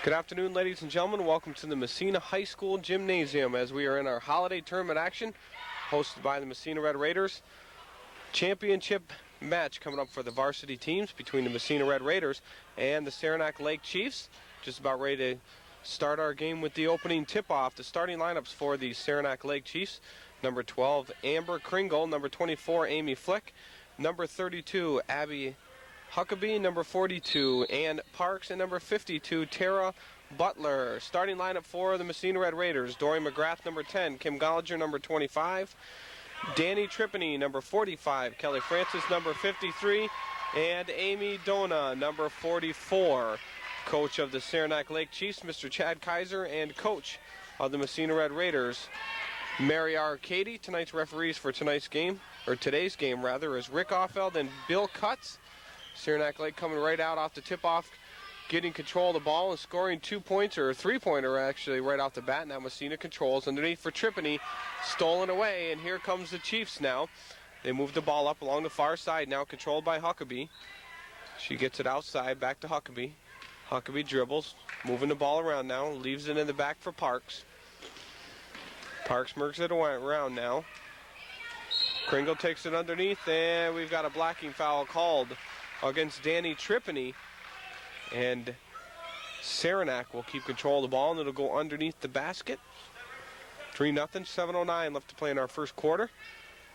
Good afternoon, ladies and gentlemen. Welcome to the Massena High School Gymnasium as we are in our holiday tournament action hosted by the Massena Red Raiders. Championship match coming up for the varsity teams between the Massena Red Raiders and the Saranac Lake Chiefs. Just about ready to start our game with the opening tip-off. The starting lineups for the Saranac Lake Chiefs: number 12, Amber Kringle; number 24, Amy Flick; number 32, Abby Huckabee; number 42, Ann Parks; and number 52, Tara Butler. Starting lineup for the Massena Red Raiders: Dory McGrath, number 10, Kim Gollinger, number 25, Danny Tripany, number 45, Kelly Francis, number 53, and Amy Dona, number 44. Coach of the Saranac Lake Chiefs, Mr. Chad Kaiser, and coach of the Massena Red Raiders, Mary Arcady. Tonight's referees for today's game, is Rick Offeld and Bill Cutts. Saranac Lake coming right out off the tip-off, getting control of the ball and scoring 2 points, or a three-pointer actually, right off the bat. Now Massena controls underneath for Tripany, stolen away, and here comes the Chiefs now. They move the ball up along the far side, now controlled by Huckabee. She gets it outside, back to Huckabee. Huckabee dribbles, moving the ball around now, leaves it in the back for Parks. Parks mercs it around now. Kringle takes it underneath, and we've got a blocking foul called against Danny Tripany, and Saranac will keep control of the ball, and it'll go underneath the basket. 3-0, 7:09 left to play in our first quarter.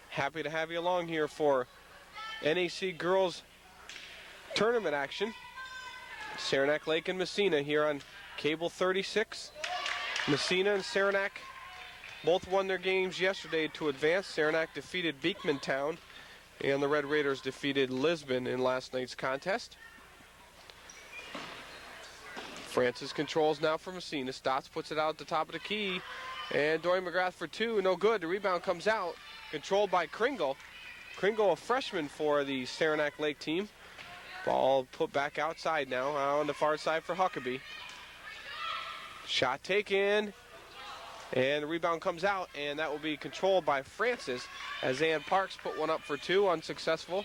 Happy to have you along here for NAC Girls Tournament action. Saranac Lake and Massena here on Cable 36. Massena and Saranac both won their games yesterday to advance. Saranac defeated Beekmantown, and the Red Raiders defeated Lisbon in last night's contest. Francis controls now for Massena. Stotts puts it out at the top of the key. And Dory McGrath for two. No good. The rebound comes out. Controlled by Kringle. Kringle, a freshman for the Saranac Lake team. Ball put back outside now, out on the far side for Huckabee. Shot taken. And the rebound comes out, and that will be controlled by Francis as Ann Parks put one up for two, unsuccessful.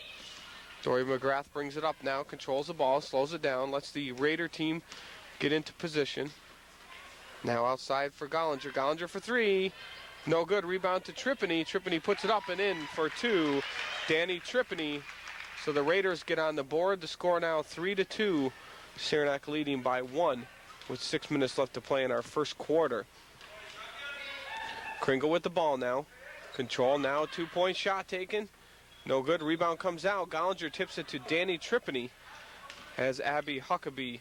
Dory McGrath brings it up now, controls the ball, slows it down, lets the Raider team get into position. Now outside for Gollinger. Gollinger for three. No good. Rebound to Tripany. Tripany puts it up and in for two. Danny Tripany. So the Raiders get on the board. The score now 3-2. Saranac leading by one with 6 minutes left to play in our first quarter. Kringle with the ball now. Control now. 2-point shot taken. No good. Rebound comes out. Gollinger tips it to Danny Tripany as Abby Huckabee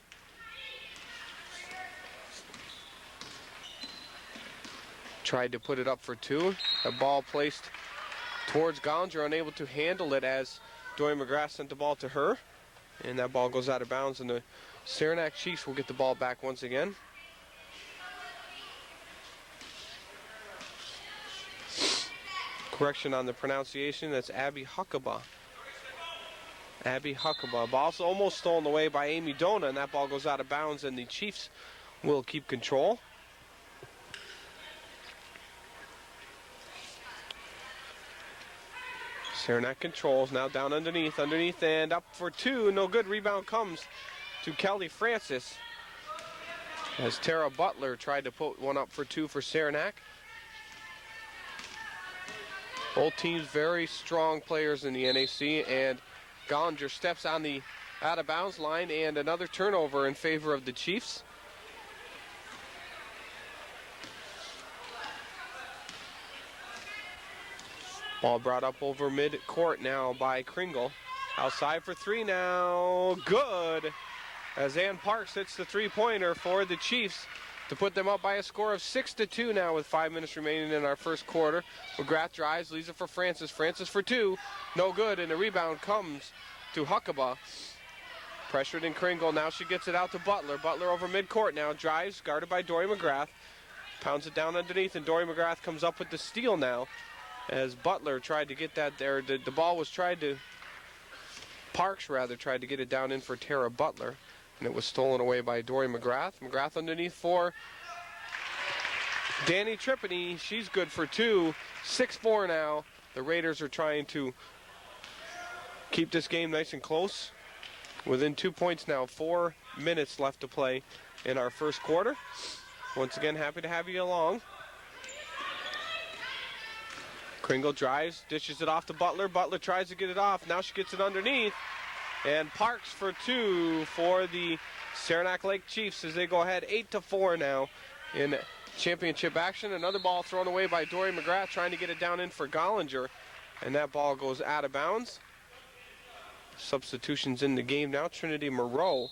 tried to put it up for two. The ball placed towards Gollinger, unable to handle it as Dory McGrath sent the ball to her. And that ball goes out of bounds, and the Saranac Chiefs will get the ball back once again. Correction on the pronunciation, that's Abby Huckabee. Abby Huckabee. Ball almost stolen away by Amy Dona, and that ball goes out of bounds, and the Chiefs will keep control. Saranac controls, now down underneath, and up for two. No good. Rebound comes to Kelly Francis as Tara Butler tried to put one up for two for Saranac. Both teams very strong players in the NAC, and Gollinger steps on the out-of-bounds line, and another turnover in favor of the Chiefs. Ball brought up over mid-court now by Kringle. Outside for three now. Good! As Ann Parks hits the three-pointer for the Chiefs to put them up by a score of 6-2 now with 5 minutes remaining in our first quarter. McGrath drives, leaves it for Francis. Francis for two. No good, and the rebound comes to Huckabee. Pressured in Kringle. Now she gets it out to Butler. Butler over mid-court now. Drives, guarded by Dory McGrath. Pounds it down underneath, and Dory McGrath comes up with the steal now. As Butler tried to get that there, the ball was Parks tried to get it down in for Tara Butler, and it was stolen away by Dory McGrath. McGrath underneath for Danny Tripany. She's good for two. 6-4 now. The Raiders are trying to keep this game nice and close. Within 2 points now, 4 minutes left to play in our first quarter. Once again, happy to have you along. Kringle drives, dishes it off to Butler. Butler tries to get it off. Now she gets it underneath. And Parks for two for the Saranac Lake Chiefs as they go ahead 8-4 now in championship action. Another ball thrown away by Dory McGrath trying to get it down in for Gollinger. And that ball goes out of bounds. Substitutions in the game now. Trinity Moreau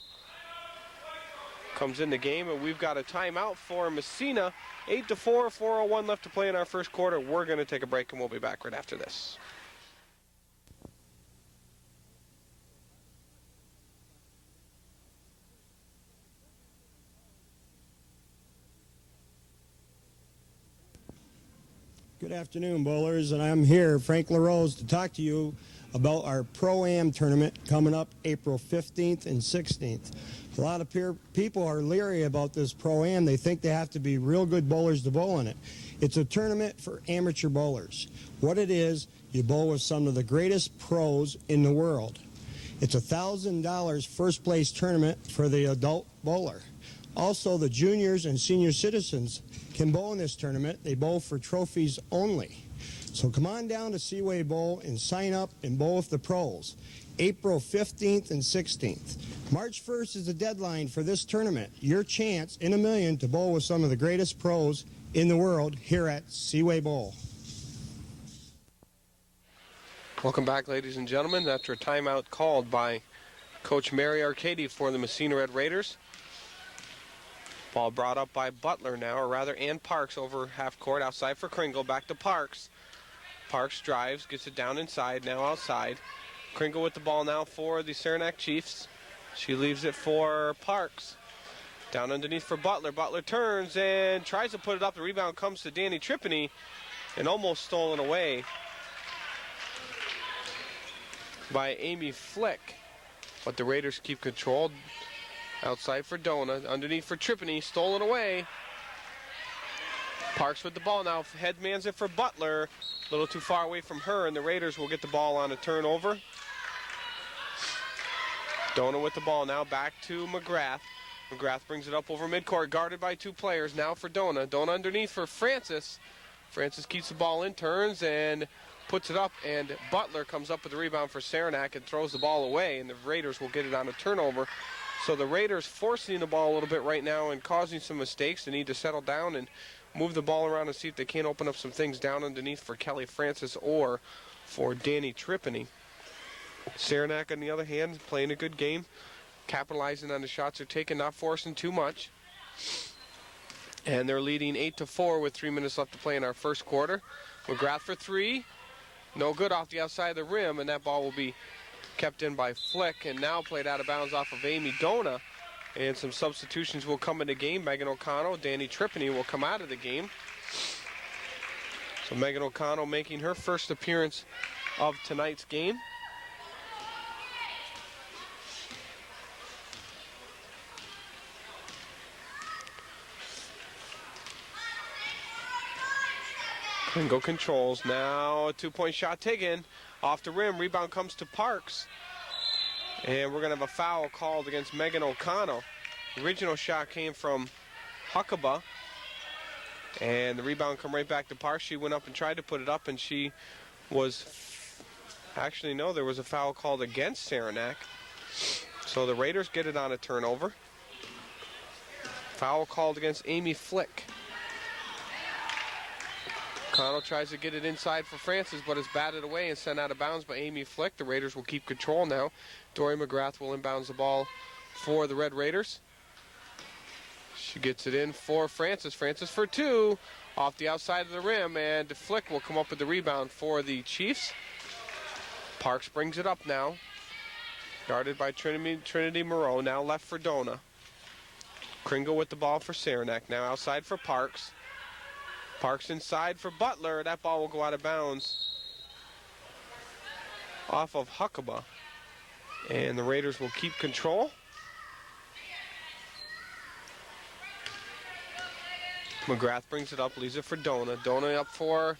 comes in the game, and we've got a timeout for Massena. 8-4, 4:01 left to play in our first quarter. We're going to take a break, and we'll be back right after this. Good afternoon, bowlers, and I'm here, Frank LaRose, to talk to you about our Pro-Am tournament coming up April 15th and 16th. A lot of people are leery about this Pro-Am. They think they have to be real good bowlers to bowl in it. It's a tournament for amateur bowlers. What it is, you bowl with some of the greatest pros in the world. It's a $1,000 first place tournament for the adult bowler. Also, the juniors and senior citizens can bowl in this tournament. They bowl for trophies only. So come on down to Seaway Bowl and sign up and bowl with the pros. April 15th and 16th. March 1st is the deadline for this tournament. Your chance in a million to bowl with some of the greatest pros in the world here at Seaway Bowl. Welcome back, ladies and gentlemen, after a timeout called by Coach Mary Arcady for the Massena Red Raiders. Ball brought up by Butler now, or rather Ann Parks over half court, outside for Kringle, back to Parks. Parks drives, gets it down inside, now outside. Kringle with the ball now for the Saranac Chiefs. She leaves it for Parks. Down underneath for Butler. Butler turns and tries to put it up. The rebound comes to Danny Tripany and almost stolen away by Amy Flick. But the Raiders keep control. Outside for Dona, underneath for Tripany, stolen away. Parks with the ball now, headmans it for Butler. A little too far away from her, and the Raiders will get the ball on a turnover. Dona with the ball now, back to McGrath. McGrath brings it up over midcourt, guarded by two players now for Dona. Dona underneath for Francis. Francis keeps the ball in, turns, and puts it up, and Butler comes up with the rebound for Saranac and throws the ball away, and the Raiders will get it on a turnover. So the Raiders forcing the ball a little bit right now and causing some mistakes. They need to settle down and move the ball around and see if they can't open up some things down underneath for Kelly Francis or for Danny Tripany. Saranac, on the other hand, playing a good game, capitalizing on the shots they're taking, not forcing too much. And they're leading 8-4 with 3 minutes left to play in our first quarter. McGrath for three. No good off the outside of the rim, and that ball will be kept in by Flick and now played out of bounds off of Amy Dona. And some substitutions will come in the game. Megan O'Connell, Danny Tripany will come out of the game. So Megan O'Connell making her first appearance of tonight's game. Kringle controls. Now a two-point shot taken. Off the rim. Rebound comes to Parks. And we're going to have a foul called against Megan O'Connell. The original shot came from Huckabee. And the rebound come right back to Parks. She went up and tried to put it up, and she was... Actually, no, there was a foul called against Saranac. So the Raiders get it on a turnover. Foul called against Amy Flick. O'Connell tries to get it inside for Francis, but is batted away and sent out of bounds by Amy Flick. The Raiders will keep control now. Dory McGrath will inbounds the ball for the Red Raiders. She gets it in for Francis. Francis for two off the outside of the rim, and Flick will come up with the rebound for the Chiefs. Parks brings it up now. Guarded by Trinity Moreau. Now left for Dona. Kringle with the ball for Saranac. Now outside for Parks. Parks inside for Butler. That ball will go out of bounds off of Huckabee. And the Raiders will keep control. McGrath brings it up, leaves it for Dona. Dona up for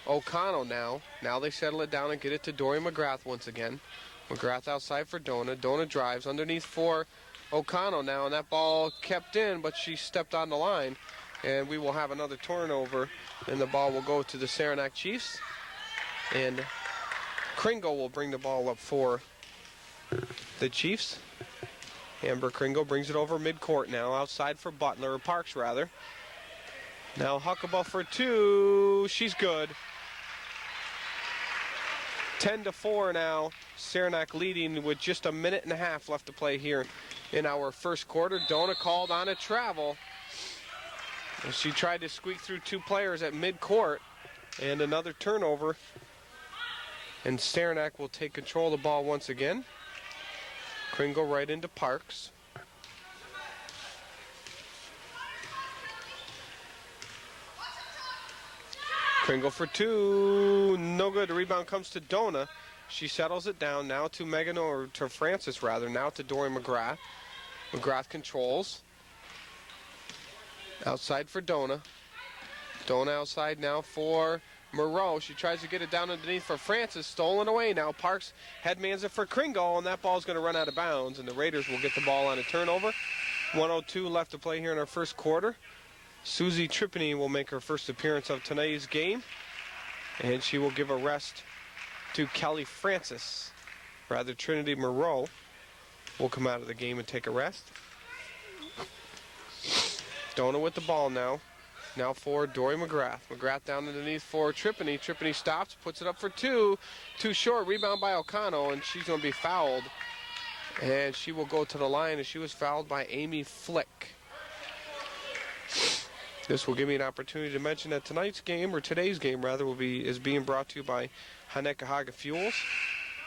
O'Connell now. Now they settle it down and get it to Dory McGrath once again. McGrath outside for Dona. Dona drives underneath for O'Connell now, and that ball kept in, but she stepped on the line. And we will have another turnover, and the ball will go to the Saranac Chiefs. And Kringle will bring the ball up for the Chiefs. Amber Kringle brings it over midcourt now, outside for Butler, or Parks rather. Now Huckabee for two, she's good. 10-4 now, Saranac leading with just a minute and a half left to play here in our first quarter. Dona called on a travel. She tried to squeak through two players at midcourt, and another turnover. And Saranac will take control of the ball once again. Kringle right into Parks. Kringle for two, no good. The rebound comes to Dona. She settles it down now to Megan, or to Francis rather, now to Dory McGrath. McGrath controls. Outside for Dona. Dona outside now for Moreau. She tries to get it down underneath for Francis. Stolen away now. Parks headmans it for Kringle, and that ball's going to run out of bounds, and the Raiders will get the ball on a turnover. 1:02 left to play here in our first quarter. Susie Tripany will make her first appearance of tonight's game, and she will give a rest to Kelly Francis. Rather, Trinity Moreau will come out of the game and take a rest. Dona with the ball now. Now for Dory McGrath. McGrath down underneath for Tripany. Tripany stops, puts it up for two. Too short. Rebound by O'Connell, and she's going to be fouled. And she will go to the line, and she was fouled by Amy Flick. This will give me an opportunity to mention that tonight's game, or today's game rather, is being brought to you by Hanekahaga Fuels,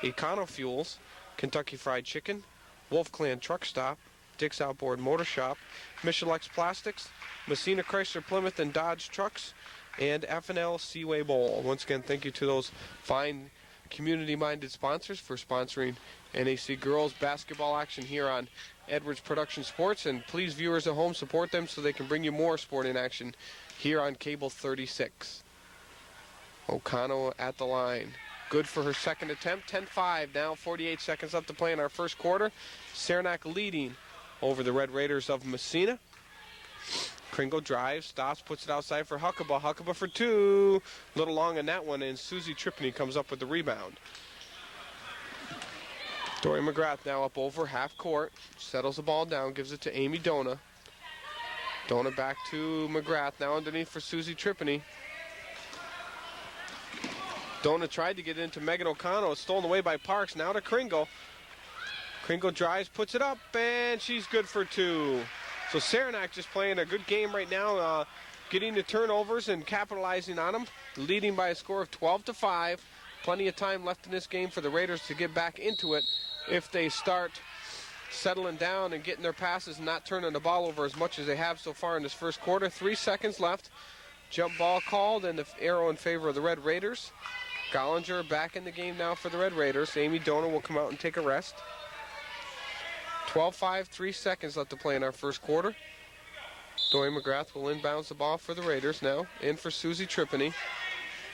Econo Fuels, Kentucky Fried Chicken, Wolf Clan Truck Stop, Dick's Outboard Motor Shop, Michelex Plastics, Massena Chrysler Plymouth and Dodge Trucks, and F&L Seaway Bowl. Once again, thank you to those fine community-minded sponsors for sponsoring NAC girls basketball action here on Edwards Production Sports. And please, viewers at home, support them so they can bring you more sporting action here on Cable 36. O'Connell at the line. Good for her second attempt. 10-5 now, 48 seconds left to play in our first quarter. Saranac leading over the Red Raiders of Massena. Kringle drives, stops, puts it outside for Huckabee. Huckabee for two. A little long on that one, and Susie Tripany comes up with the rebound. Dory McGrath now up over half court. Settles the ball down, gives it to Amy Dona. Dona back to McGrath, now underneath for Susie Tripany. Dona tried to get into Megan O'Connell. It's stolen away by Parks. Now to Kringle. Kringle drives, puts it up, and she's good for two. So Saranac just playing a good game right now, getting the turnovers and capitalizing on them, leading by a score of 12-5. Plenty of time left in this game for the Raiders to get back into it if they start settling down and getting their passes and not turning the ball over as much as they have so far in this first quarter. 3 seconds left. Jump ball called, and the arrow in favor of the Red Raiders. Gollinger back in the game now for the Red Raiders. Amy Dona will come out and take a rest. 12-5, 3 seconds left to play in our first quarter. Dory McGrath will inbounds the ball for the Raiders now. In for Susie Tripany.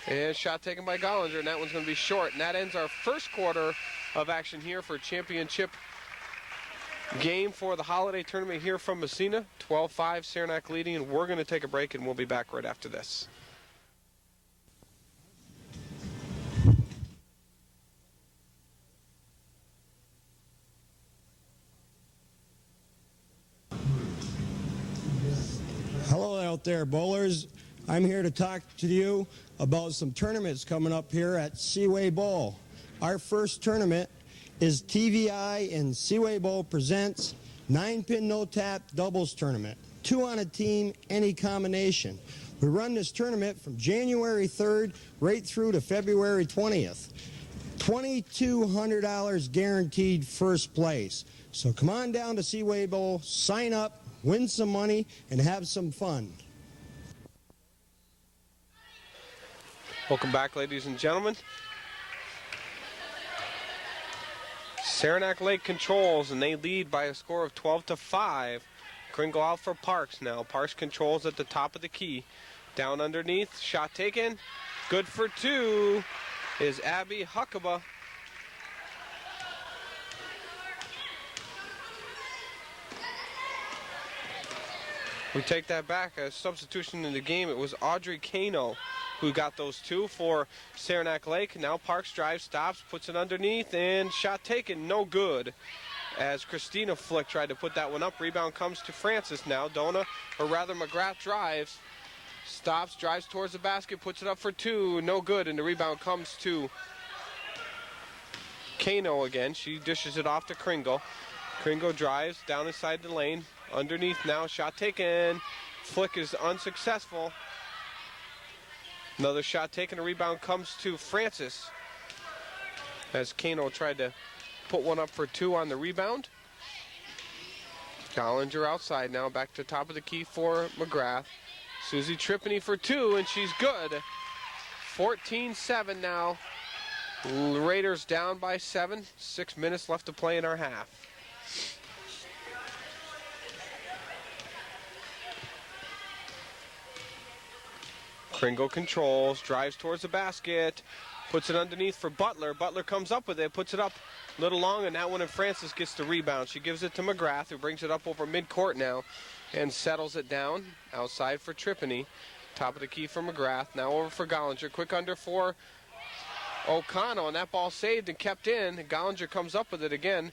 And shot taken by Gollinger, and that one's going to be short. And that ends our first quarter of action here for championship game for the holiday tournament here from Massena. 12-5, Saranac leading, and we're going to take a break, and we'll be back right after this. Hello out there, bowlers. I'm here to talk to you about some tournaments coming up here at Seaway Bowl. Our first tournament is TVI and Seaway Bowl presents 9-pin no-tap doubles tournament. 2 on a team, any combination. We run this tournament from January 3rd right through to February 20th. $2,200 guaranteed first place. So come on down to Seaway Bowl, sign up, win some money, and have some fun. Welcome back, ladies and gentlemen. Saranac Lake controls, and they lead by a score of 12-5. Kringle out for Parks now. Parks controls at the top of the key. Down underneath, shot taken. Good for two is Abby Huckabee. We take that back. A substitution in the game. It was Audrey Kano who got those two for Saranac Lake. Now Parks drives, stops, puts it underneath, and shot taken, no good. As Christina Flick tried to put that one up. Rebound comes to Francis now. Dona, or rather McGrath drives, stops, drives towards the basket, puts it up for two, no good, and the rebound comes to Kano again. She dishes it off to Kringle. Kringle drives down inside the lane. Underneath now, shot taken. Flick is unsuccessful. Another shot taken, a rebound comes to Francis. As Kano tried to put one up for two on the rebound. Gollinger outside now, back to top of the key for McGrath. Susie Tripany for two, and she's good. 14-7 now. Raiders down by 7. 6 minutes left to play in our half. Kringle controls, drives towards the basket, puts it underneath for Butler. Butler comes up with it, puts it up a little long, and that one, and Francis gets the rebound. She gives it to McGrath, who brings it up over midcourt now and settles it down outside for Tripany. Top of the key for McGrath. Now over for Gollinger. Quick under for O'Connell, and that ball saved and kept in. Gollinger comes up with it again.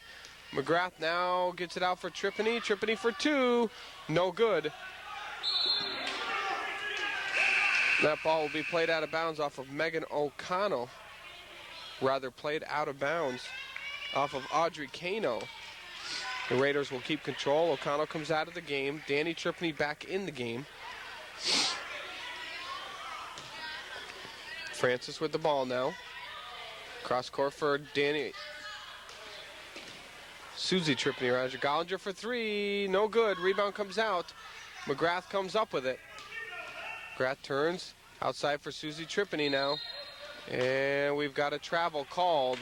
McGrath now gets it out for Tripany. Tripany for two. No good. That ball will be played out of bounds off of Megan O'Connell. Rather, played out of bounds off of Audrey Kano. The Raiders will keep control. O'Connell comes out of the game. Danny Tripany back in the game. Francis with the ball now. Cross court for Danny. Susie Tripany, Roger. Gollinger for three. No good. Rebound comes out. McGrath comes up with it. McGrath turns outside for Susie Tripany now. And we've got a travel called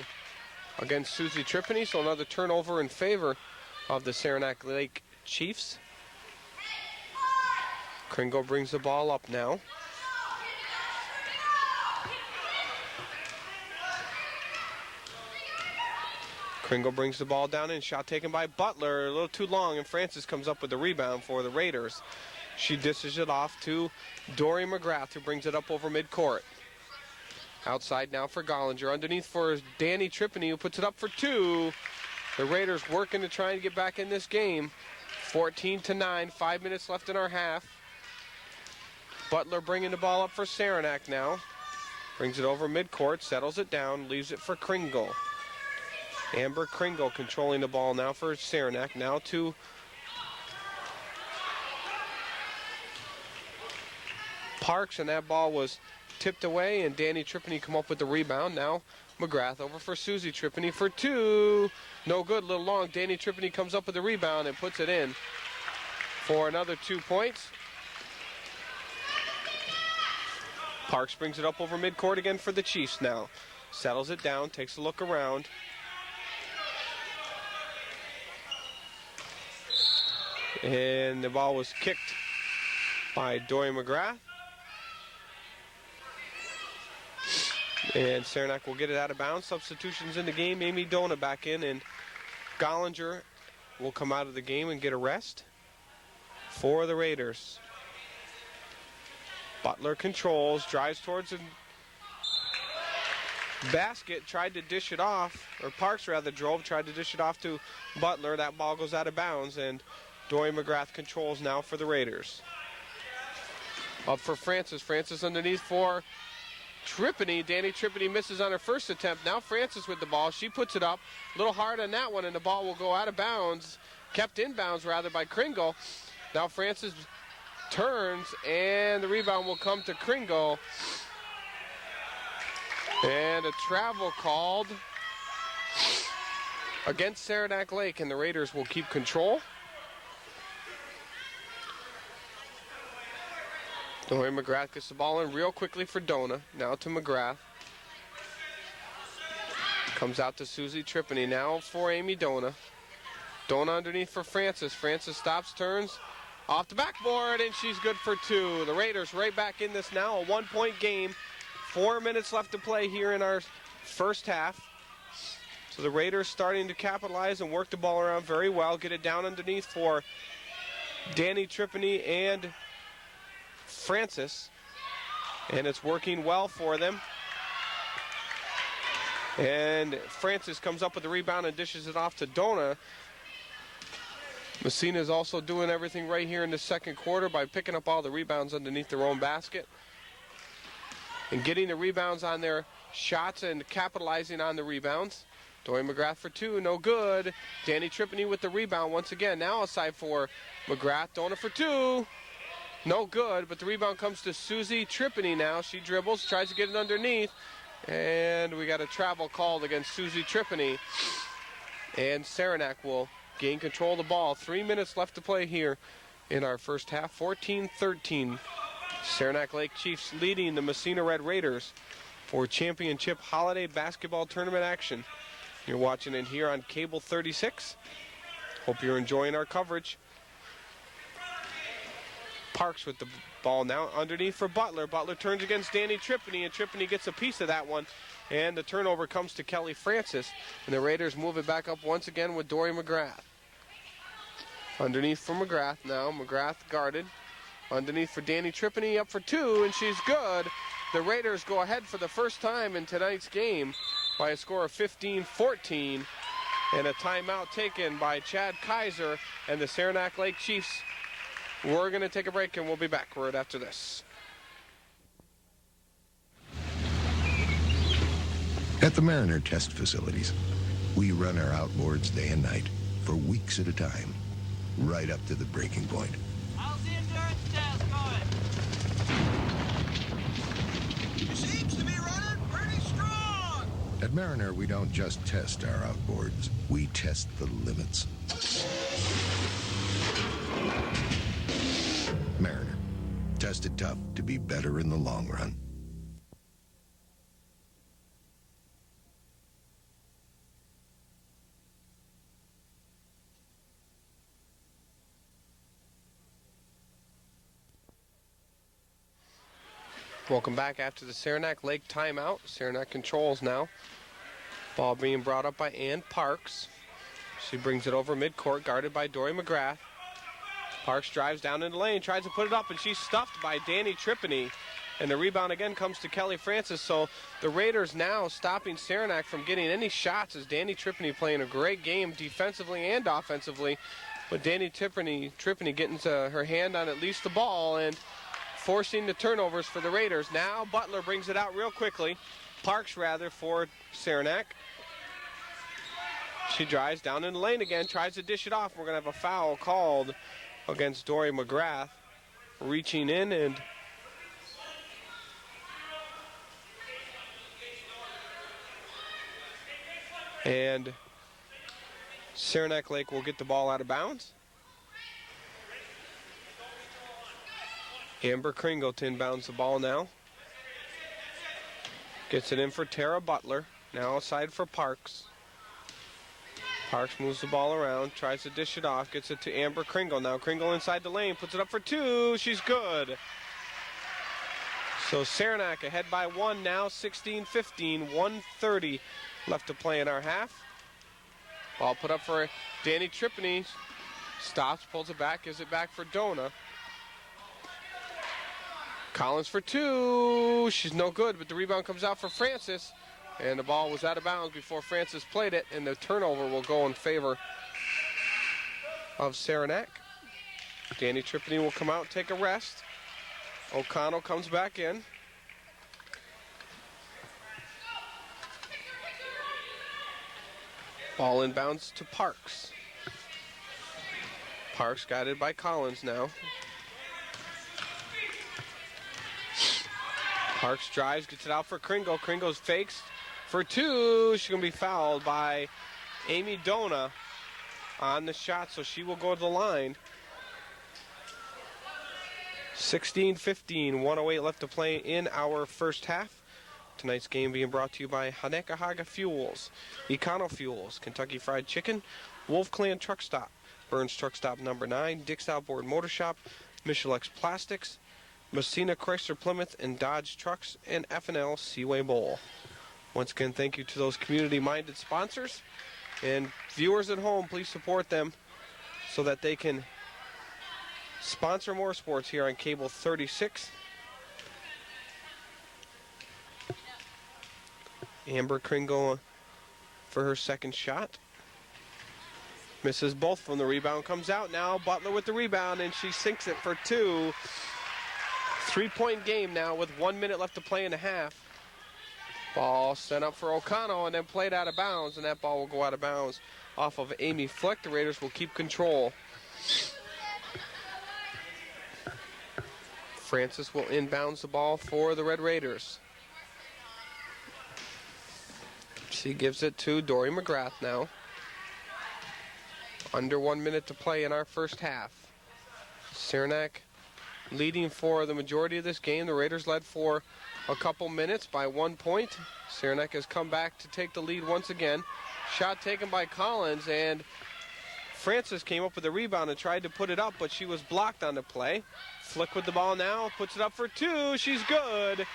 against Susie Tripany, so another turnover in favor of the Saranac Lake Chiefs. Kringle brings the ball up now. Kringle brings the ball down and shot taken by Butler. A little too long, and Francis comes up with the rebound for the Raiders. She dishes it off to Dory McGrath, who brings it up over midcourt. Outside now for Gollinger. Underneath for Danny Tripany, who puts it up for two. The Raiders working to try and get back in this game. 14-9, 5 minutes left in our half. Butler bringing the ball up for Saranac now. Brings it over midcourt, settles it down, leaves it for Kringle. Amber Kringle controlling the ball now for Saranac. Now to Parks, and that ball was tipped away, and Danny Tripany come up with the rebound. Now McGrath over for Susie Tripany for two. No good, a little long. Danny Tripany comes up with the rebound and puts it in for another 2 points. Parks brings it up over midcourt again for the Chiefs now. Settles it down, takes a look around. And the ball was kicked by Dory McGrath. And Saranac will get it out of bounds. Substitutions in the game. Amy Dona back in, and Gollinger will come out of the game and get a rest for the Raiders. Butler controls, drives towards the basket, tried to dish it off, or Parks rather drove, tried to dish it off to Butler. That ball goes out of bounds, and Dory McGrath controls now for the Raiders. Up for Francis. Francis underneath for Tripany. Danny Tripany misses on her first attempt. Now Francis with the ball. She puts it up. A little hard on that one, and the ball will go out of bounds. Kept in bounds, rather, by Kringle. Now Francis turns, and the rebound will come to Kringle. And a travel called against Saranac Lake, and the Raiders will keep control. Dory McGrath gets the ball in real quickly for Dona. Now to McGrath. Comes out to Susie Tripany. Now for Amy Dona. Dona underneath for Francis. Francis stops, turns, off the backboard, and she's good for two. The Raiders right back in this now. A 1 point game. 4 minutes left to play here in our first half. So the Raiders starting to capitalize and work the ball around very well. Get it down underneath for Danny Tripany and Francis. And it's working well for them. And Francis comes up with the rebound and dishes it off to Dona. Massena is also doing everything right here in the second quarter by picking up all the rebounds underneath their own basket and getting the rebounds on their shots and capitalizing on the rebounds. Dory McGrath for two, no good. Danny Tripany with the rebound once again. Now aside for McGrath. Dona for two, no good, but the rebound comes to Susie Tripany now. She dribbles, tries to get it underneath, and we got a travel called against Susie Tripany. And Saranac will gain control of the ball. 3 minutes left to play here in our first half. 14-13. Saranac Lake Chiefs leading the Massena Red Raiders for championship holiday basketball tournament action. You're watching it here on Cable 36. Hope you're enjoying our coverage. Parks with the ball now underneath for Butler. Butler turns against Danny Tripany, and Tripany gets a piece of that one. And the turnover comes to Kelly Francis. And the Raiders move it back up once again with Dory McGrath. Underneath for McGrath now. McGrath guarded. Underneath for Danny Tripany, up for two, and she's good. The Raiders go ahead for the first time in tonight's game by a score of 15-14. And a timeout taken by Chad Kaiser and the Saranac Lake Chiefs. We're going to take a break, and we'll be back right after this. At the Mariner Test Facilities, we run our outboards day and night for weeks at a time, right up to the breaking point. How's the endurance test going? Seems to be running pretty strong. At Mariner, we don't just test our outboards, we test the limits. Mariner, tested tough to be better in the long run. Welcome back after the Saranac Lake timeout. Saranac controls now. Ball being brought up by Ann Parks. She brings it over midcourt, guarded by Dory McGrath. Parks drives down in the lane, tries to put it up, and she's stuffed by Danny Tripany. And the rebound again comes to Kelly Francis. So the Raiders now stopping Saranac from getting any shots, as Danny Tripany playing a great game defensively and offensively. But Danny Tripany getting her hand on at least the ball and forcing the turnovers for the Raiders. Now Butler brings it out real quickly. Parks rather for Saranac. She drives down in the lane again, tries to dish it off. We're going to have a foul called against Dory McGrath, reaching in and Saranac Lake will get the ball out of bounds. Amber Kringle to inbounds the ball now. Gets it in for Tara Butler. Now aside for Parks. Parks moves the ball around, tries to dish it off, gets it to Amber Kringle. Now Kringle inside the lane, puts it up for two. She's good. So Saranac ahead by one now, 16-15, 1:30 left to play in our half. Ball put up for Danny Tripany. Stops, pulls it back, gives it back for Dona. Collins for two. She's no good, but the rebound comes out for Francis. And the ball was out of bounds before Francis played it, and the turnover will go in favor of Saranac. Danny Tripany will come out and take a rest. O'Connell comes back in. Ball inbounds to Parks. Parks guided by Collins now. Parks drives, gets it out for Kringle. Kringle's fakes for two. She's going to be fouled by Amy Dona on the shot, so she will go to the line. 16-15, 1:08 left to play in our first half. Tonight's game being brought to you by Hanekahaga Fuels, Econo Fuels, Kentucky Fried Chicken, Wolf Clan Truck Stop, Burns Truck Stop number 9, Dick's Outboard Motor Shop, Michelex Plastics, Massena Chrysler Plymouth and Dodge Trucks, and F&L Seaway Bowl. Once again, thank you to those community-minded sponsors. And viewers at home, please support them so that they can sponsor more sports here on Cable 36. Amber Kringle for her second shot. Misses both from the rebound, comes out now. Butler with the rebound, and she sinks it for two. 3-point game now with 1 minute left to play in the half. Ball sent up for O'Connell and then played out of bounds, and that ball will go out of bounds off of Amy Fleck. The Raiders will keep control. Francis will inbounds the ball for the Red Raiders. She gives it to Dory McGrath now. Under 1 minute to play in our first half. Saranac leading for the majority of this game. The Raiders led for a couple minutes by 1 point. Saranac has come back to take the lead once again. Shot taken by Collins, and Francis came up with a rebound and tried to put it up, but she was blocked on the play. Flick with the ball now, puts it up for two. She's good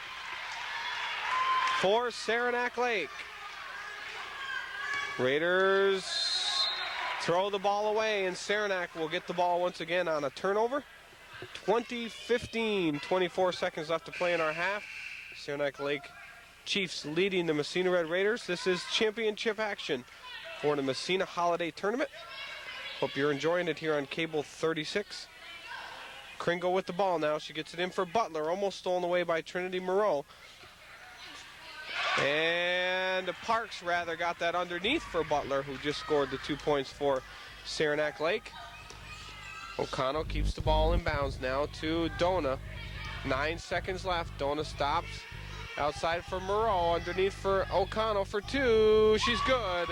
for Saranac Lake. Raiders throw the ball away, and Saranac will get the ball once again on a turnover. 20-15, 24 seconds left to play in our half. Saranac Lake Chiefs leading the Massena Red Raiders. This is championship action for the Massena Holiday Tournament. Hope you're enjoying it here on Cable 36. Kringle with the ball now. She gets it in for Butler, almost stolen away by Trinity Moreau. And Parks rather got that underneath for Butler, who just scored the 2 points for Saranac Lake. O'Connell keeps the ball in bounds now to Dona. 9 seconds left. Dona stops. Outside for Moreau. Underneath for O'Connell for two. She's good.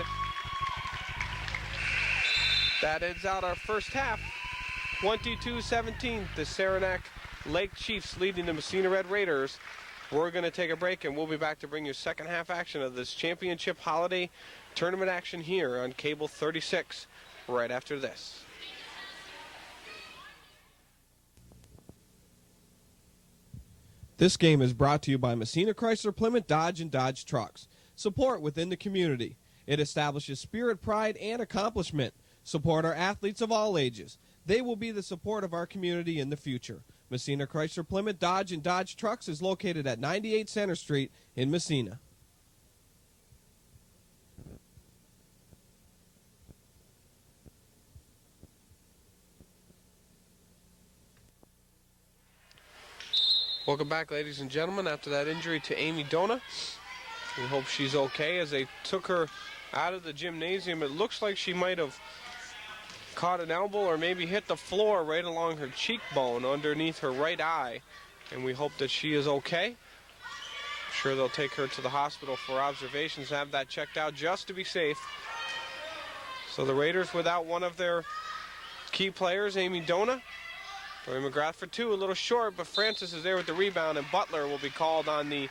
That ends out our first half. 22-17. The Saranac Lake Chiefs leading the Massena Red Raiders. We're going to take a break, and we'll be back to bring you second half action of this championship holiday tournament action here on Cable 36 right after this. This game is brought to you by Massena Chrysler Plymouth Dodge and Dodge Trucks. Support within the community. It establishes spirit, pride, and accomplishment. Support our athletes of all ages. They will be the support of our community in the future. Massena Chrysler Plymouth Dodge and Dodge Trucks is located at 98 Center Street in Massena. Welcome back, ladies and gentlemen, after that injury to Amy Dona. We hope she's okay. As they took her out of the gymnasium, it looks like she might have caught an elbow or maybe hit the floor right along her cheekbone underneath her right eye. And we hope that she is okay. I'm sure they'll take her to the hospital for observations, have that checked out just to be safe. So the Raiders without one of their key players, Amy Dona. Dory McGrath for two, a little short, but Francis is there with the rebound, and Butler will be called on the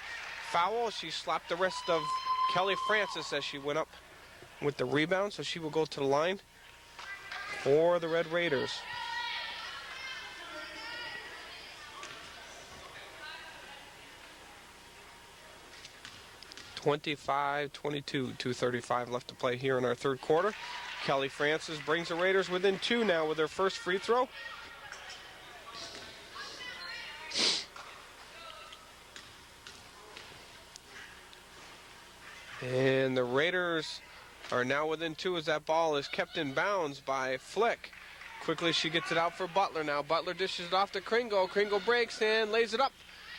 foul. She slapped the wrist of Kelly Francis as she went up with the rebound, so she will go to the line for the Red Raiders. (25-22), 2:35 left to play here in our third quarter. Kelly Francis brings the Raiders within two now with her first free throw. And the Raiders are now within two as that ball is kept in bounds by Flick. Quickly she gets it out for Butler now. Butler dishes it off to Kringle. Kringle breaks and lays it up.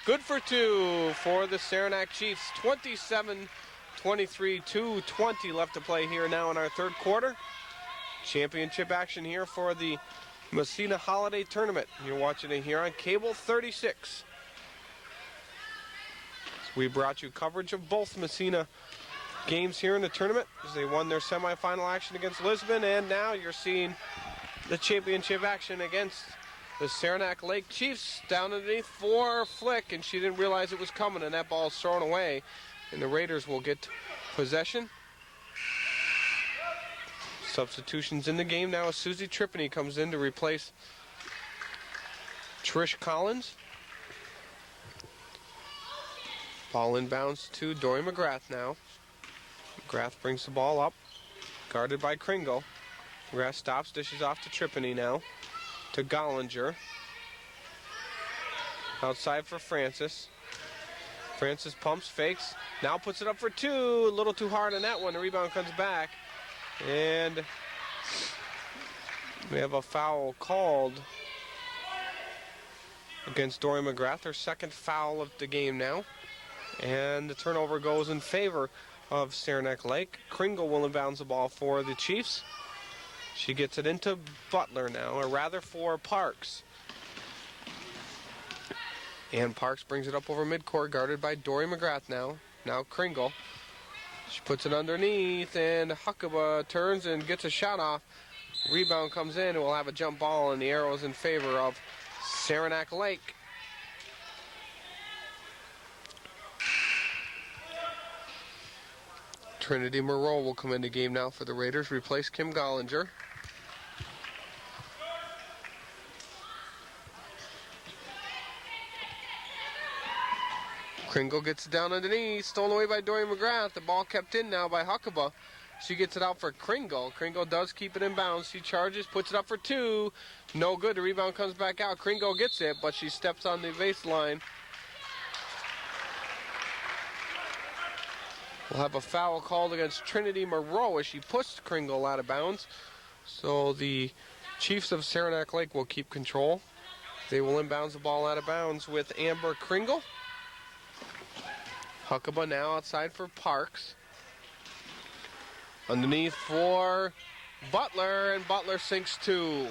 Good for two for the Saranac Chiefs. 27-23, 2:20 left to play here now in our third quarter. Championship action here for the Massena Holiday Tournament. You're watching it here on Cable 36. We brought you coverage of both Massena games here in the tournament as they won their semifinal action against Lisbon, and now you're seeing the championship action against the Saranac Lake Chiefs. Down underneath for Flick, and she didn't realize it was coming, and that ball's thrown away, and the Raiders will get possession. Substitutions in the game now as Susie Tripany comes in to replace Trish Collins. Ball inbounds to Dory McGrath now. McGrath brings the ball up, guarded by Kringle. McGrath stops, dishes off to Tripany now, to Gollinger. Outside for Francis. Francis pumps, fakes, now puts it up for two. A little too hard on that one. The rebound comes back. And we have a foul called against Dory McGrath, her second foul of the game now. And the turnover goes in favor of Saranac Lake. Kringle will inbounds the ball for the Chiefs. She gets it into Butler now, or rather for Parks. And Parks brings it up over midcourt, guarded by Dory McGrath now. Now Kringle. She puts it underneath, and Huckabee turns and gets a shot off. Rebound comes in, and we'll have a jump ball, and the arrow is in favor of Saranac Lake. Trinity Moreau will come into game now for the Raiders, replace Kim Gollinger. Kringle gets it down underneath, stolen away by Dory McGrath. The ball kept in now by Huckabee. She gets it out for Kringle. Kringle does keep it in bounds. She charges, puts it up for two. No good. The rebound comes back out. Kringle gets it, but she steps on the baseline. We'll have a foul called against Trinity Moreau as she pushed Kringle out of bounds. So the Chiefs of Saranac Lake will keep control. They will inbounds the ball out of bounds with Amber Kringle. Huckabee now outside for Parks. Underneath for Butler, and Butler sinks two.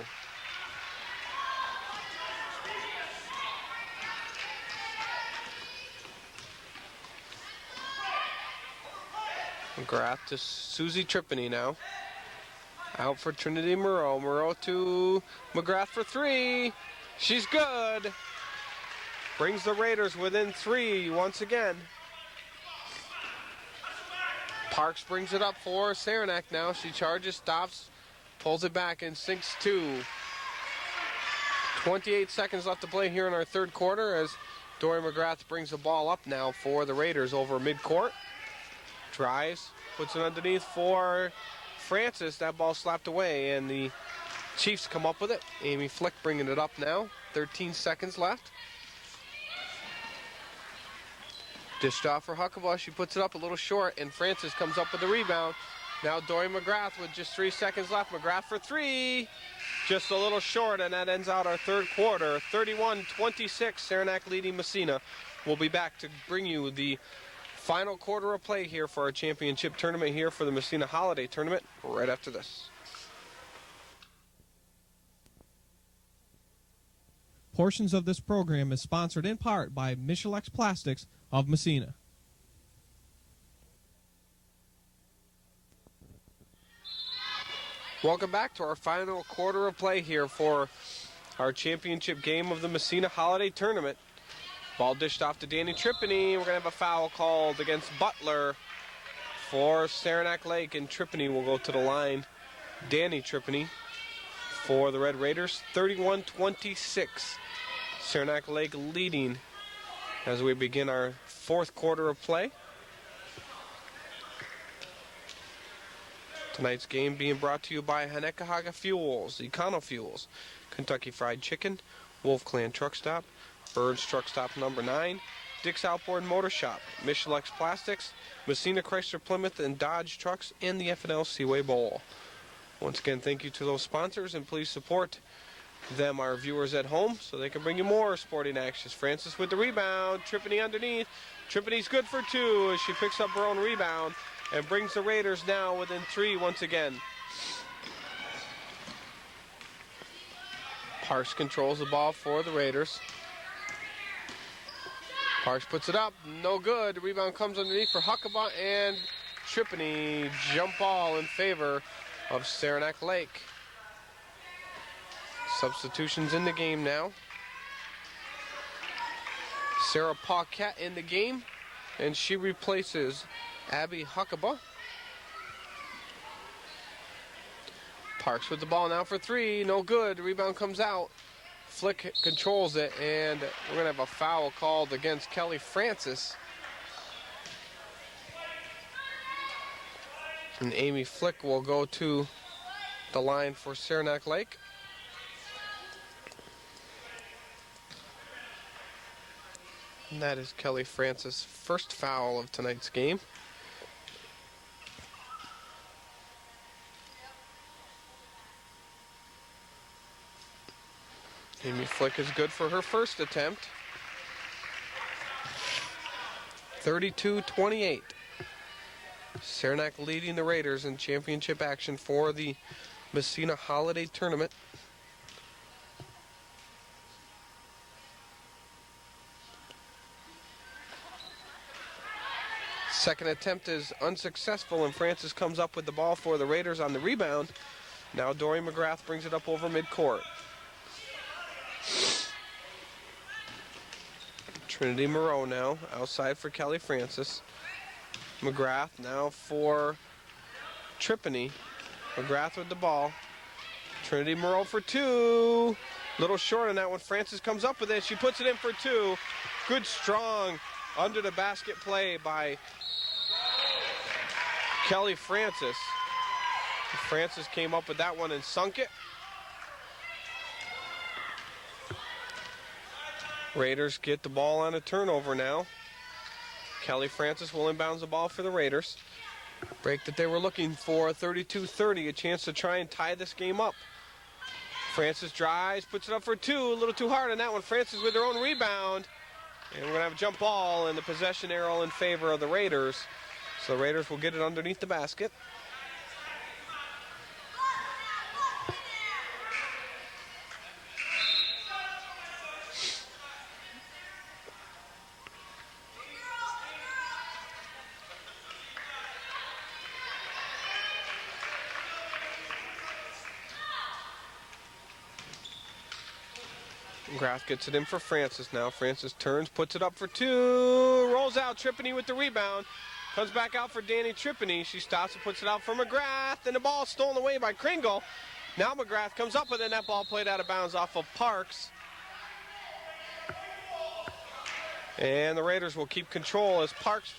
McGrath to Susie Tripany now. Out for Trinity Moreau. Moreau to McGrath for three. She's good. Brings the Raiders within three once again. Parks brings it up for Saranac now. She charges, stops, pulls it back, and sinks two. 28 seconds left to play here in our third quarter as Dory McGrath brings the ball up now for the Raiders over midcourt. Drives, puts it underneath for Francis. That ball slapped away, and the Chiefs come up with it. Amy Flick bringing it up now. 13 seconds left. Dished off for Huckabee. She puts it up a little short, and Francis comes up with the rebound. Now Dory McGrath with just 3 seconds left. McGrath for three. Just a little short, and that ends out our third quarter. 31-26, Saranac leading Massena. We'll be back to bring you the final quarter of play here for our championship tournament here for the Massena Holiday Tournament right after this. Portions of this program is sponsored in part by Michelex Plastics of Massena. Welcome back to our final quarter of play here for our championship game of the Massena Holiday Tournament. Ball dished off to Danny Tripany. We're going to have a foul called against Butler for Saranac Lake, and Tripany will go to the line. Danny Tripany for the Red Raiders. 31-26. Saranac Lake leading as we begin our fourth quarter of play. Tonight's game being brought to you by Hanekahaga Fuels, Econo Fuels, Kentucky Fried Chicken, Wolf Clan Truck Stop, Birds Truck Stop number 9, Dick's Outboard Motor Shop, Michelex Plastics, Massena Chrysler Plymouth and Dodge Trucks, and the F&L Seaway Bowl. Once again, thank you to those sponsors, and please support them, our viewers at home, so they can bring you more sporting actions. Francis with the rebound, Tripany underneath. Tripany's good for two as she picks up her own rebound and brings the Raiders now within three once again. Parks controls the ball for the Raiders. Parks puts it up, no good. The rebound comes underneath for Huckabee, and Tripany jump ball in favor of Saranac Lake. Substitutions in the game now. Sarah Paquette in the game, and she replaces Abby Huckabee. Parks with the ball now for three, no good. The rebound comes out. Flick controls it, and we're going to have a foul called against Kelly Francis. And Amy Flick will go to the line for Saranac Lake. And that is Kelly Francis' first foul of tonight's game. Amy Flick is good for her first attempt. 32-28. Saranac leading the Raiders in championship action for the Massena Holiday Tournament. Second attempt is unsuccessful, and Francis comes up with the ball for the Raiders on the rebound. Now Dory McGrath brings it up over midcourt. Trinity Moreau now outside for Kelly Francis. McGrath now for Tripany. McGrath with the ball. Trinity Moreau for two. Little short on that one. Francis comes up with it. She puts it in for two. Good, strong, under the basket play by Kelly Francis. Francis came up with that one and sunk it. Raiders get the ball on a turnover now. Kelly Francis will inbounds the ball for the Raiders. Break that they were looking for, 32-30, a chance to try and tie this game up. Francis drives, puts it up for two, a little too hard on that one. Francis with her own rebound. And we're going to have a jump ball and the possession arrow in favor of the Raiders. So the Raiders will get it underneath the basket. McGrath gets it in for Francis now. Francis turns, puts it up for two, rolls out. Tripany with the rebound. Comes back out for Danny Tripany. She stops and puts it out for McGrath, and the ball stolen away by Kringle. Now McGrath comes up with it, and that ball played out of bounds off of Parks. And the Raiders will keep control as Parks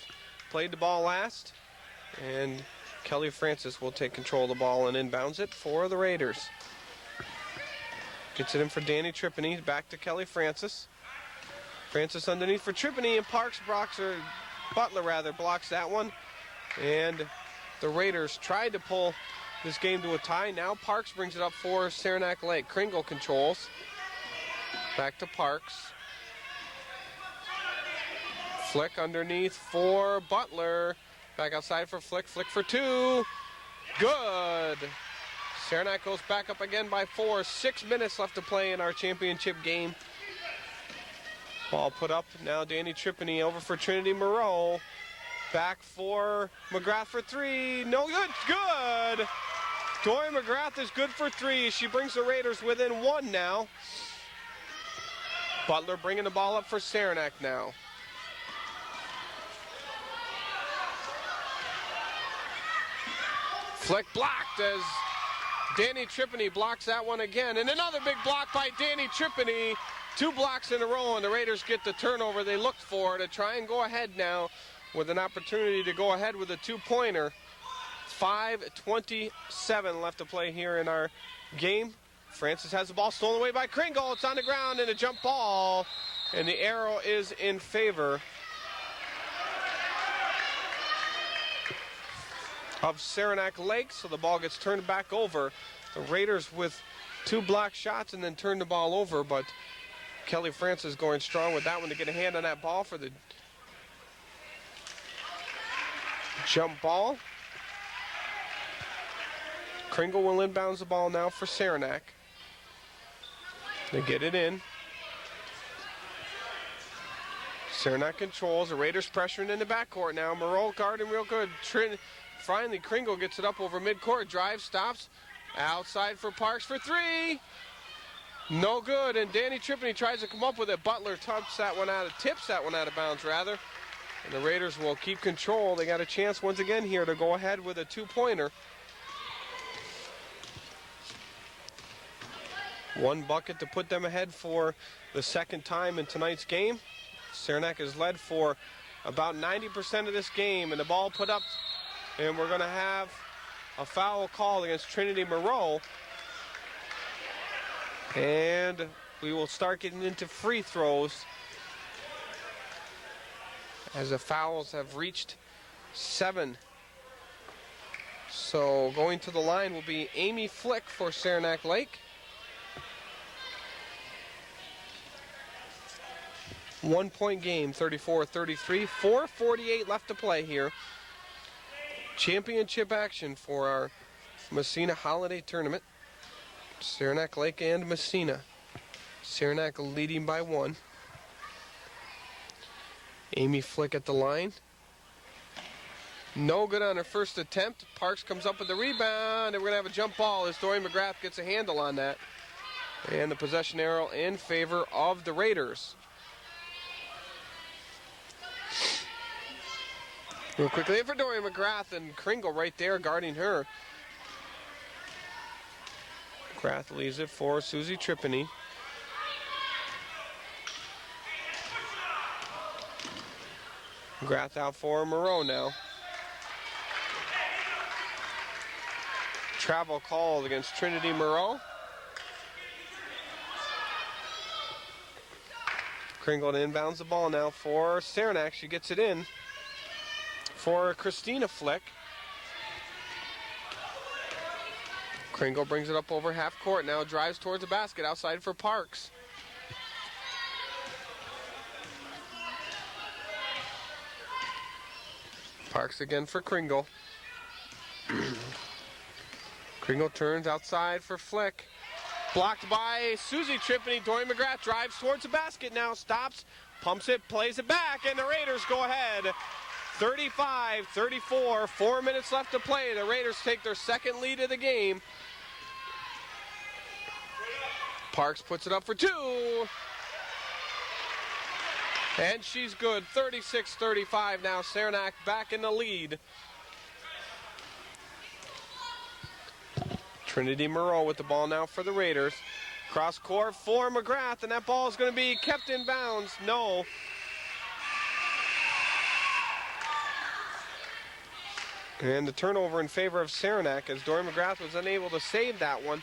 played the ball last. And Kelly Francis will take control of the ball and inbounds it for the Raiders. Gets it in for Danny Tripany. Back to Kelly Francis. Francis underneath for Tripany, and Parks Butler blocks that one. And the Raiders tried to pull this game to a tie. Now Parks brings it up for Saranac Lake. Kringle controls. Back to Parks. Flick underneath for Butler. Back outside for Flick. Flick for two. Good. Saranac goes back up again by 4. 6 minutes left to play in our championship game. Ball put up. Now Danny Tripany over for Trinity Moreau. Back for McGrath for three. No good. Good. Dory McGrath is good for three. She brings the Raiders within one now. Butler bringing the ball up for Saranac now. Flick blocked as Danny Tripany blocks that one again. And another big block by Danny Tripany. 2 blocks in a row, and the Raiders get the turnover they looked for to try and go ahead now with an opportunity to go ahead with a 2-pointer. 5:27 left to play here in our game. Francis has the ball stolen away by Kringle. It's on the ground and a jump ball, and the arrow is in favor of Saranac Lake, so the ball gets turned back over. The Raiders with 2 block shots and then turn the ball over, but Kelly Francis going strong with that one to get a hand on that ball for the jump ball. Kringle will inbounds the ball now for Saranac. They get it in. Saranac controls. The Raiders pressuring in the backcourt now. Moreau guarding real good. Finally, Kringle gets it up over midcourt. Drive, stops. Outside for Parks for three. No good, and Danny Tripany tries to come up with it. Butler tips that one out of bounds, rather. And the Raiders will keep control. They got a chance once again here to go ahead with a 2-pointer. 1 bucket to put them ahead for the second time in tonight's game. Saranac has led for about 90% of this game, and the ball put up, and we're going to have a foul call against Trinity Moreau. And we will start getting into free throws. as the fouls have reached 7. So going to the line will be Amy Flick for Saranac Lake. 1 point game, 34-33, 4:48 left to play here. Championship action for our Massena Holiday Tournament. Saranac Lake and Massena. Saranac leading by 1. Amy Flick at the line. No good on her first attempt. Parks comes up with the rebound, and we're going to have a jump ball as Dory McGrath gets a handle on that. And the possession arrow in favor of the Raiders. Real quickly in for Dory McGrath, and Kringle right there guarding her. McGrath leaves it for Susie Tripany. McGrath out for Moreau now. Travel called against Trinity Moreau. Kringle inbounds the ball now for Saranac. She gets it in for Christina Flick. Kringle brings it up over half court now, drives towards the basket, outside for Parks. Parks again for Kringle. Kringle turns outside for Flick. Blocked by Susie Tripany. Dory McGrath drives towards the basket now, stops, pumps it, plays it back, and the Raiders go ahead. 35-34, 4 minutes left to play. The Raiders take their second lead of the game. Parks puts it up for 2. And she's good. 36-35 now. Saranac back in the lead. Trinity Moreau with the ball now for the Raiders. Cross court for McGrath, and that ball is going to be kept in bounds. No. And the turnover in favor of Saranac as Dory McGrath was unable to save that one.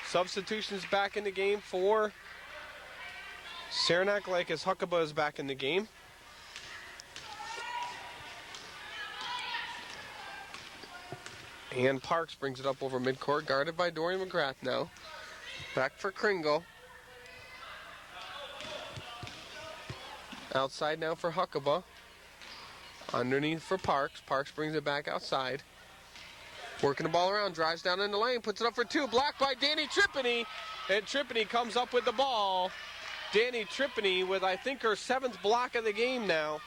Substitutions back in the game for Saranac Lake as Huckabee is back in the game. And Parks brings it up over midcourt, guarded by Dory McGrath now. Back for Kringle. Outside now for Huckabee. Underneath for Parks. Parks brings it back outside. Working the ball around, drives down in the lane, puts it up for 2. Blocked by Danny Tripany. And Tripany comes up with the ball. Danny Tripany with, I think, her 7th block of the game now.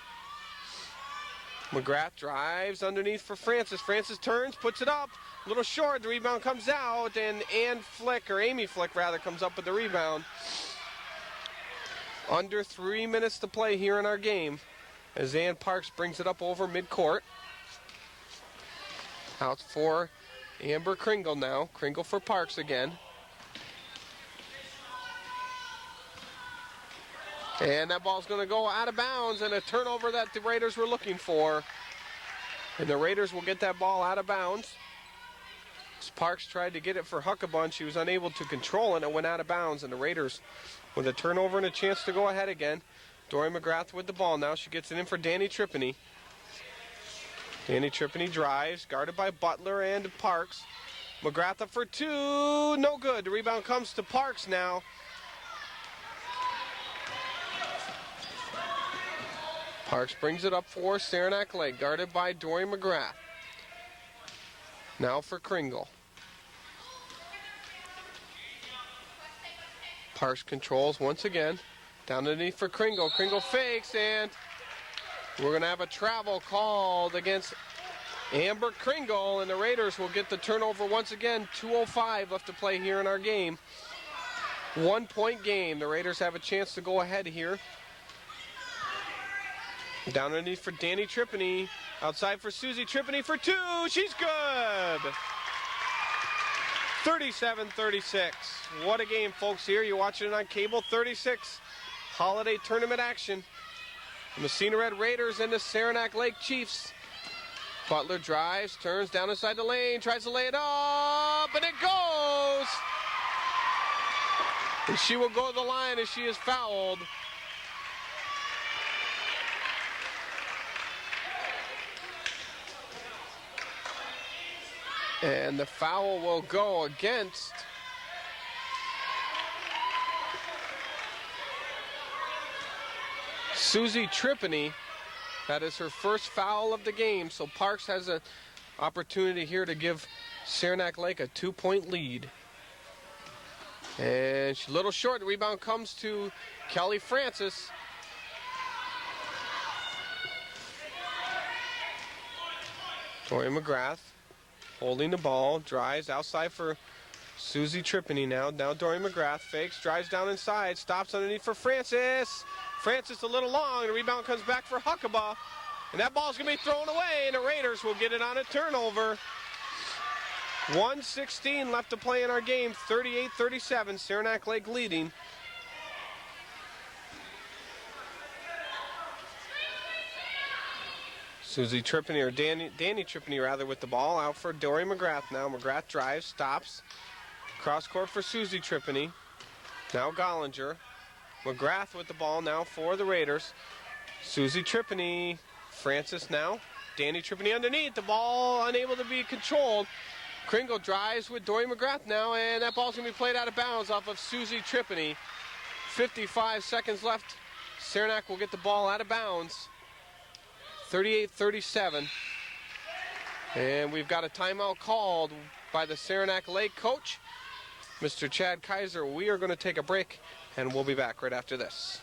McGrath drives underneath for Francis. Francis turns, puts it up. A little short, the rebound comes out, and Amy Flick rather, comes up with the rebound. Under 3 minutes to play here in our game as Ann Parks brings it up over midcourt. Out for Amber Kringle now. Kringle for Parks again. And that ball's going to go out of bounds, and a turnover that the Raiders were looking for. And the Raiders will get that ball out of bounds. Parks tried to get it for Huckabee. She was unable to control it, and it went out of bounds. And the Raiders with a turnover and a chance to go ahead again. Dory McGrath with the ball now. She gets it in for Danny Tripany. Danny Tripany drives, guarded by Butler and Parks. McGrath up for 2, no good. The rebound comes to Parks now. Parks brings it up for Saranac Lake, guarded by Dory McGrath. Now for Kringle. Parks controls once again. Down underneath for Kringle. Kringle fakes, and we're going to have a travel called against Amber Kringle, and the Raiders will get the turnover once again. 2:05 left to play here in our game. 1 point game. The Raiders have a chance to go ahead here. Down underneath for Danny Tripany. Outside for Susie Tripany for 2. She's good. 37-36. What a game, folks. Here you're watching it on cable. 36 holiday tournament action. The Massena Red Raiders and the Saranac Lake Chiefs. Butler drives, turns down inside the lane, tries to lay it up, and it goes. And she will go to the line as she is fouled. And the foul will go against Susie Tripany. That is her first foul of the game, so Parks has an opportunity here to give Saranac Lake a 2-point lead. And she's a little short. The rebound comes to Kelly Francis. Tori McGrath holding the ball, drives outside for Susie Tripany now. Now Dory McGrath fakes, drives down inside, stops underneath for Francis. Francis a little long, the rebound comes back for Huckabee. And that ball's going to be thrown away, and the Raiders will get it on a turnover. 1:16 left to play in our game, 38-37, Saranac Lake leading. Susie Tripany, or Danny Tripany rather, with the ball out for Dory McGrath now. McGrath drives, stops. Cross court for Susie Tripany. Now Gollinger. McGrath with the ball now for the Raiders. Susie Tripany, Francis now. Danny Tripany underneath, the ball unable to be controlled. Kringle drives with Dory McGrath now, and that ball's going to be played out of bounds off of Susie Tripany. 55 seconds left. Saranac will get the ball out of bounds. 38-37. And we've got a timeout called by the Saranac Lake coach, Mr. Chad Kaiser. We are going to take a break, and we'll be back right after this.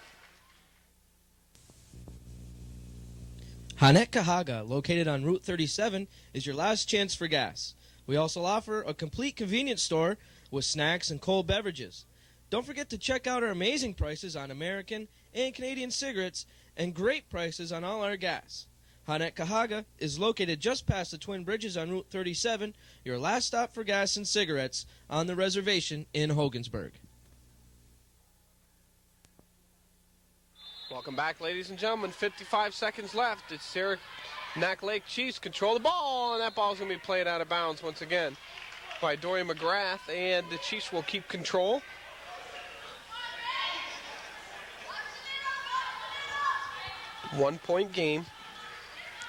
Hanek Kahaga, located on Route 37, is your last chance for gas. We also offer a complete convenience store with snacks and cold beverages. Don't forget to check out our amazing prices on American and Canadian cigarettes and great prices on all our gas. Hanek Kahaga is located just past the Twin Bridges on Route 37, your last stop for gas and cigarettes on the reservation in Hogansburg. Welcome back, ladies and gentlemen. 55 seconds left. It's Saranac Lake Chiefs control the ball, and that ball's going to be played out of bounds once again by Dory McGrath, and the Chiefs will keep control. One-point game.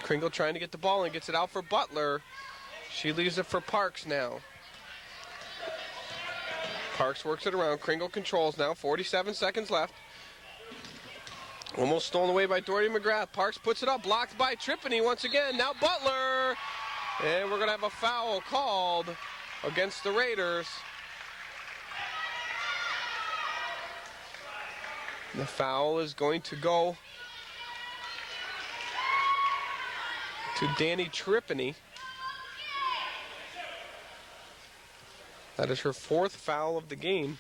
Kringle trying to get the ball and gets it out for Butler. She leaves it for Parks now. Parks works it around. Kringle controls now. 47 seconds left. Almost stolen away by Dory McGrath. Parks puts it up, blocked by Tripany once again. Now Butler. And we're going to have a foul called against the Raiders. The foul is going to go to Danny Tripany. That is her fourth foul of the game.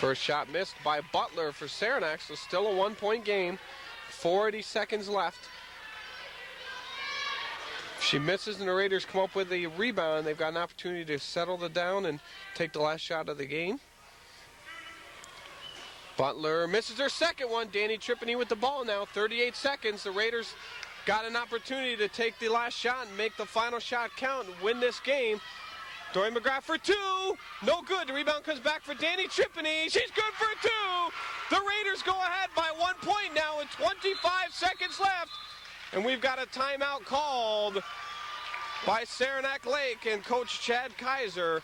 First shot missed by Butler for Saranac, so still a one-point game. 40 seconds left. If she misses and the Raiders come up with a rebound, they've got an opportunity to settle it down and take the last shot of the game. Butler misses her second one. Danny Tripany with the ball now. 38 seconds. The Raiders got an opportunity to take the last shot and make the final shot count and win this game. Dory McGrath for two. No good. The rebound comes back for Danny Tripany. She's good for two. The Raiders go ahead by 1 point now with 25 seconds left. And we've got a timeout called by Saranac Lake and Coach Chad Kaiser.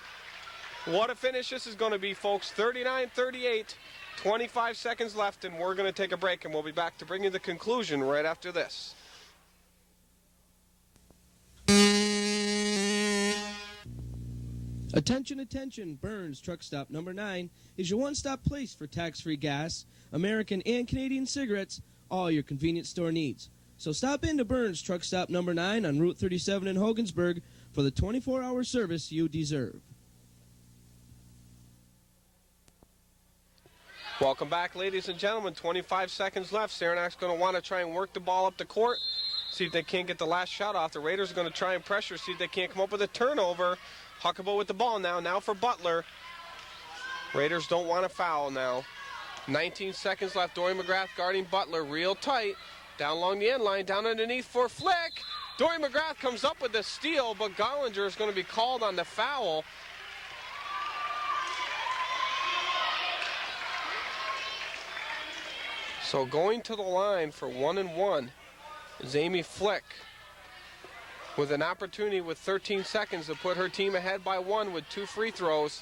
What a finish this is going to be, folks. 39-38. 25 seconds left, and we're going to take a break, and we'll be back to bring you the conclusion right after this. Attention, attention, Burns Truck Stop number 9 is your one-stop place for tax-free gas, American and Canadian cigarettes, all your convenience store needs. So stop into Burns Truck Stop number 9 on Route 37 in Hogansburg for the 24-hour service you deserve. Welcome back, ladies and gentlemen. 25 seconds left. Saranac's going to want to try and work the ball up the court, see if they can't get the last shot off. The Raiders are going to try and pressure, see if they can't come up with a turnover. Huckabee with the ball now for Butler. Raiders don't want to foul now. 19 seconds left. Dory McGrath guarding Butler real tight. Down along the end line, down underneath for Flick. Dory McGrath comes up with the steal, but Gollinger is going to be called on the foul. So going to the line for 1-1 is Amy Flick, with an opportunity with 13 seconds to put her team ahead by 1 with 2 free throws.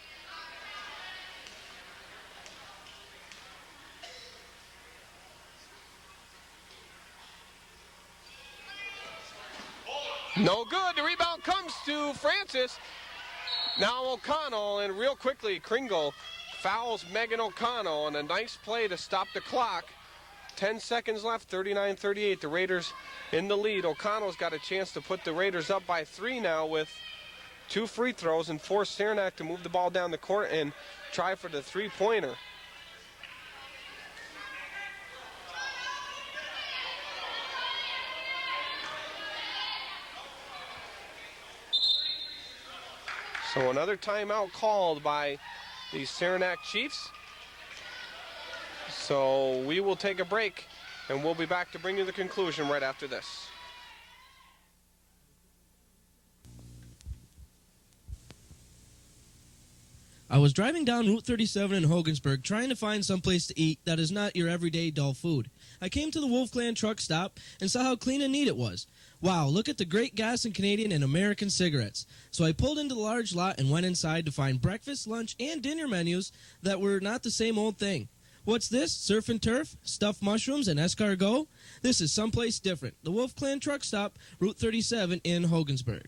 No good. The rebound comes to Francis. Now O'Connell, and real quickly, Kringle fouls Megan O'Connell, and a nice play to stop the clock. 10 seconds left, 39-38. The Raiders in the lead. O'Connell's got a chance to put the Raiders up by 3 now with 2 free throws and force Saranac to move the ball down the court and try for the three-pointer. So another timeout called by the Saranac Chiefs. So we will take a break, and we'll be back to bring you the conclusion right after this. I was driving down Route 37 in Hogansburg trying to find someplace to eat that is not your everyday dull food. I came to the Wolf Clan truck stop and saw how clean and neat it was. Wow, look at the great gas and Canadian and American cigarettes. So I pulled into the large lot and went inside to find breakfast, lunch, and dinner menus that were not the same old thing. What's this? Surf and turf? Stuffed mushrooms and escargot? This is someplace different. The Wolf Clan truck stop, Route 37 in Hogansburg.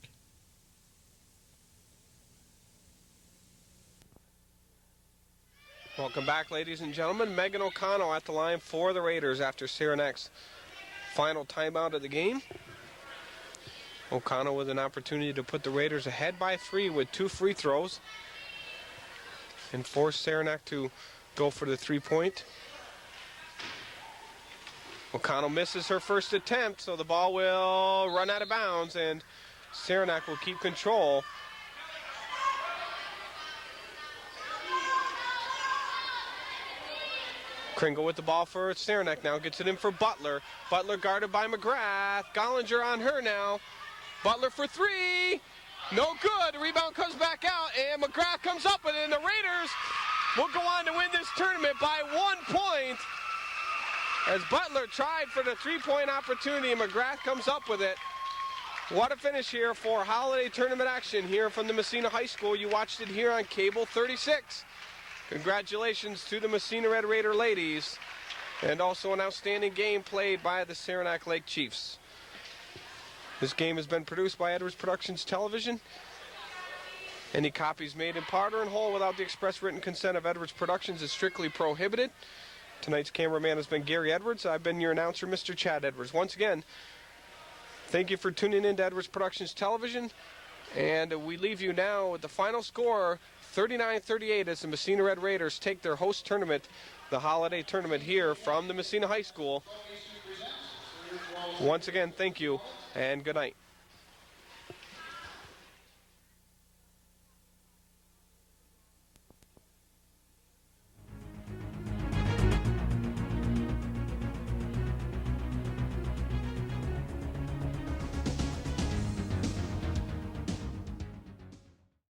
Welcome back, ladies and gentlemen. Megan O'Connell at the line for the Raiders after Saranac's final timeout of the game. O'Connell with an opportunity to put the Raiders ahead by 3 with 2 free throws and force Saranac to go for the three-point. O'Connell misses her first attempt, so the ball will run out of bounds, and Saranac will keep control. Kringle with the ball for Saranac now, gets it in for Butler. Butler guarded by McGrath. Gollinger on her now. Butler for 3. No good. The rebound comes back out, and McGrath comes up with it, and the Raiders will go on to win this tournament by 1 point. As Butler tried for the three-point opportunity, and McGrath comes up with it. What a finish here for holiday tournament action here from the Massena High School. You watched it here on Cable 36. Congratulations to the Massena Red Raider ladies, and also an outstanding game played by the Saranac Lake Chiefs. This game has been produced by Edwards Productions Television. Any copies made in part or in whole without the express written consent of Edwards Productions is strictly prohibited. Tonight's cameraman has been Gary Edwards. I've been your announcer, Mr. Chad Edwards. Once again, thank you for tuning in to Edwards Productions Television. And we leave you now with the final score, 39-38, as the Massena Red Raiders take their host tournament, the holiday tournament here from the Massena High School. Once again, thank you and good night.